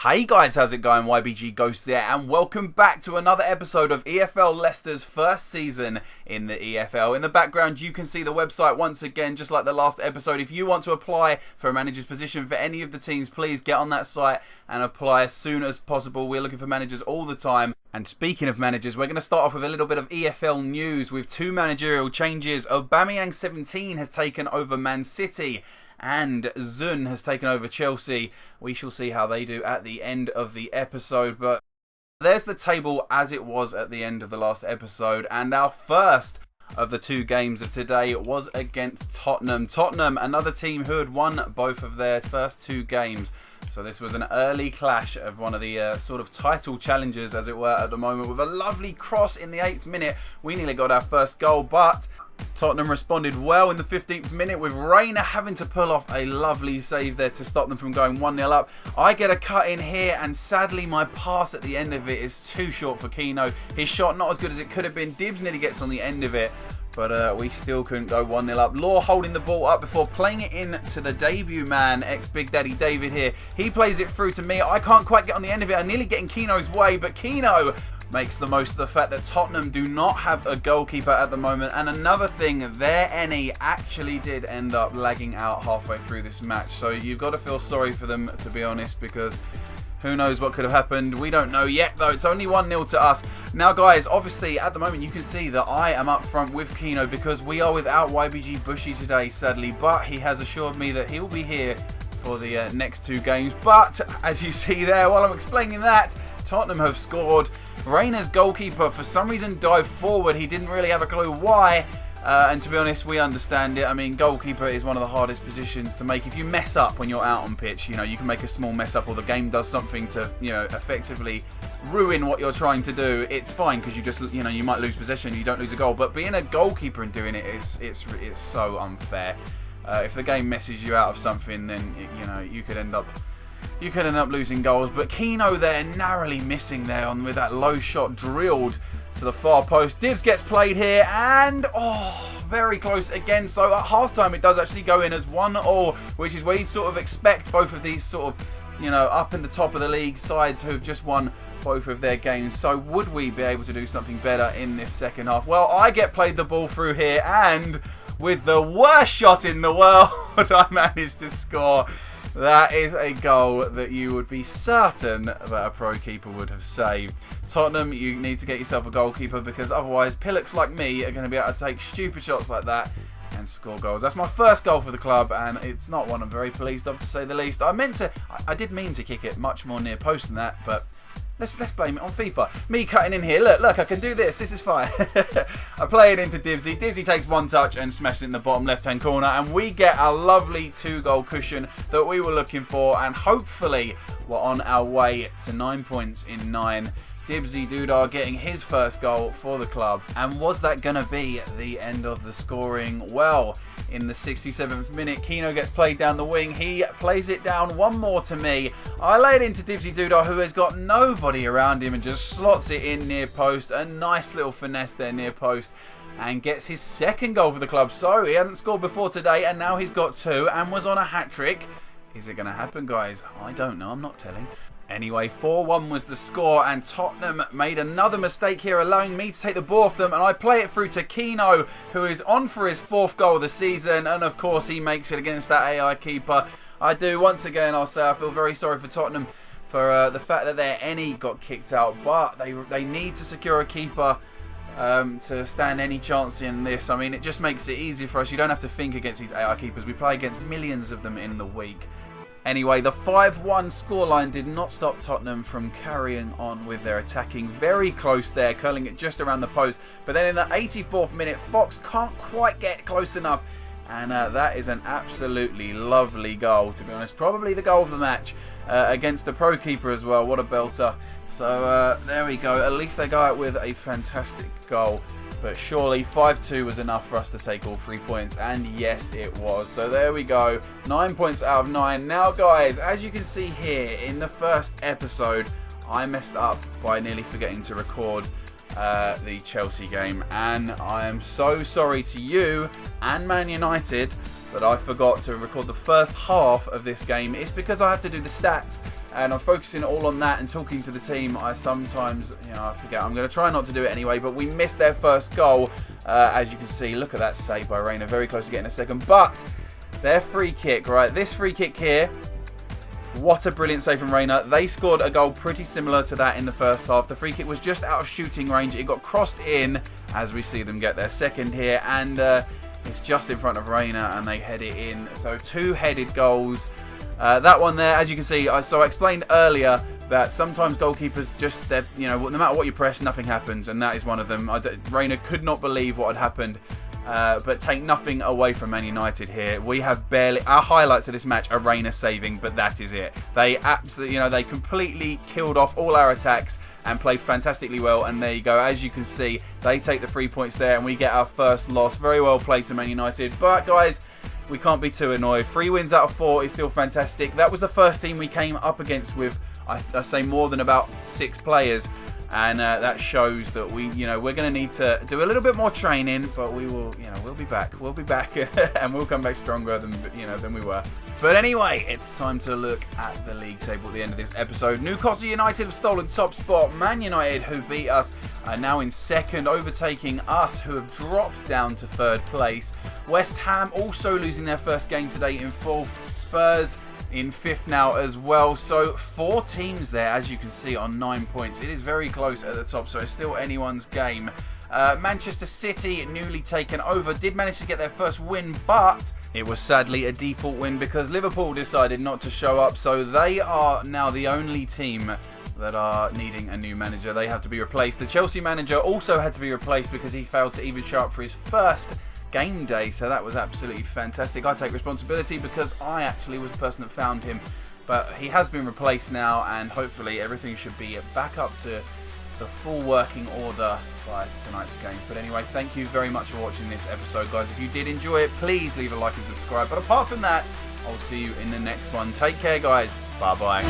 Hey guys, how's it going? YBGGhost here, and welcome back to another episode of EFL Leicester's first season in the EFL. In the background, you can see the website once again, just like the last episode. If you want to apply for a manager's position for any of the teams, please get on that site and apply as soon as possible. We're looking for managers all the time. And speaking of managers, we're going to start off with a little bit of EFL news with two managerial changes. Aubameyang 17 has taken over Man City, and Zun has taken over Chelsea. We shall see how they do at the end of the episode. But there's the table as it was at the end of the last episode. And our first of the two games of today was against Tottenham. Tottenham, another team who had won both of their first two games. So this was an early clash of one of the sort of title challengers, as it were, at the moment. With a lovely cross in the 8th minute, we nearly got our first goal, but Tottenham responded well in the 15th minute with Reina having to pull off a lovely save there to stop them from going 1-0 up. I get a cut in here, and sadly my pass at the end of it is too short for Keno. His shot not as good as it could have been. Dibbs nearly gets on the end of it, but we still couldn't go 1-0 up. Law holding the ball up before playing it in to the debut man, ex-Big Daddy David here. He plays it through to me. I can't quite get on the end of it. I'm nearly getting Keno's way, but Keno makes the most of the fact that Tottenham do not have a goalkeeper at the moment. And another thing, their NE actually did end up lagging out halfway through this match. So you've got to feel sorry for them, to be honest, because who knows what could have happened. We don't know yet, though. It's only 1-0 to us. Now, guys, obviously, at the moment, you can see that I am up front with Keno because we are without YBG Bushy today, sadly. But he has assured me that he will be here for the next two games. But, as you see there, while I'm explaining that, Tottenham have scored. Reina's goalkeeper, for some reason, dived forward. He didn't really have a clue why. And to be honest, we understand it. I mean, goalkeeper is one of the hardest positions to make. If you mess up when you're out on pitch, you know, you can make a small mess up, or the game does something to, you know, effectively ruin what you're trying to do. It's fine because you just, you know, you might lose possession, you don't lose a goal. But being a goalkeeper and doing it it's so unfair. If the game messes you out of something, then you know you could end up losing goals. But Keno there narrowly missing there on with that low shot drilled to the far post. Dibbs gets played here, and very close again. So at halftime it does actually go in as 1-1, which is where you sort of expect both of these sort of, you know, up in the top of the league sides who've just won both of their games. So would we be able to do something better in this second half? Well, I get played the ball through here, and with the worst shot in the world, I managed to score. That is a goal that you would be certain that a pro keeper would have saved. Tottenham, you need to get yourself a goalkeeper, because otherwise pillocks like me are going to be able to take stupid shots like that and score goals. That's my first goal for the club, and it's not one I'm very pleased of, to say the least. I did mean to kick it much more near post than that, but let's blame it on FIFA. Me cutting in here. Look, I can do this. This is fine. I play it into Dibbsy. Dibbsy takes one touch and smashes it in the bottom left-hand corner, and we get a lovely 2-goal cushion that we were looking for, and hopefully we're on our way to 9 points in 9. Dibbsy Doodah getting his first goal for the club. And was that going to be the end of the scoring? Well, in the 67th minute, Keno gets played down the wing. He plays it down one more to me. I lay it into Dibbsy Doodah, who has got nobody around him, and just slots it in near post. A nice little finesse there near post, and gets his second goal for the club. So he hadn't scored before today, and now he's got 2 and was on a hat-trick. Is it going to happen, guys? I don't know. I'm not telling. Anyway, 4-1 was the score, and Tottenham made another mistake here, allowing me to take the ball off them, and I play it through to Keno, who is on for his 4th goal of the season, and of course he makes it against that AI keeper. I do, once again, I'll say I feel very sorry for Tottenham for the fact that their NE got kicked out, but they need to secure a keeper to stand any chance in this. I mean, it just makes it easier for us. You don't have to think against these AI keepers. We play against millions of them in the week. Anyway, the 5-1 scoreline did not stop Tottenham from carrying on with their attacking. Very close there, curling it just around the post. But then in the 84th minute, Fox can't quite get close enough. And that is an absolutely lovely goal, to be honest. Probably the goal of the match against a pro keeper as well. What a belter. So there we go. At least they go out with a fantastic goal. But surely 5-2 was enough for us to take all 3 points, and yes, it was. So there we go, 9 points out of 9. Now, guys, as you can see here in the first episode, I messed up by nearly forgetting to record the Chelsea game, and I am so sorry to you and Man United that I forgot to record the first half of this game. It's because I have to do the stats and I'm focusing all on that and talking to the team, I sometimes, I forget. I'm going to try not to do it anyway, but we missed their first goal. As you can see, look at that save by Reina. Very close to getting a second, but their free kick, right? This free kick here, what a brilliant save from Reina. They scored a goal pretty similar to that in the first half. The free kick was just out of shooting range. It got crossed in, as we see them get their second here, and it's just in front of Reina, and they head it in. So 2 headed goals. That one there, as you can see, so I explained earlier that sometimes goalkeepers just, no matter what you press, nothing happens, and that is one of them. Reina could not believe what had happened. But take nothing away from Man United here. We have barely... Our highlights of this match are Reina saving, but that is it. They absolutely, they completely killed off all our attacks and played fantastically well. And there you go. As you can see, they take the 3 points there and we get our first loss. Very well played to Man United. But, guys, we can't be too annoyed. 3 wins out of 4 is still fantastic. That was the first team we came up against with, I say, more than about 6 players. And that shows that we're going to need to do a little bit more training, but we will, we'll be back. We'll be back, and we'll come back stronger than we were. But anyway, it's time to look at the league table at the end of this episode. Newcastle United have stolen top spot. Man United, who beat us, are now in second, overtaking us, who have dropped down to third place. West Ham also losing their first game today in fourth. Spurs in 5th now as well. So 4 teams there, as you can see, on 9 points. It is very close at the top, so it's still anyone's game. Manchester City, newly taken over, did manage to get their first win, but it was sadly a default win because Liverpool decided not to show up. So they are now the only team that are needing a new manager. They have to be replaced. The Chelsea manager also had to be replaced because he failed to even show up for his first game day, so that was absolutely fantastic. I take responsibility because I actually was the person that found him, but he has been replaced now, and hopefully everything should be back up to the full working order by tonight's games. But anyway, thank you very much for watching this episode, guys. If you did enjoy it, please leave a like and subscribe. But apart from that, I'll see you in the next one. Take care, guys. Bye bye.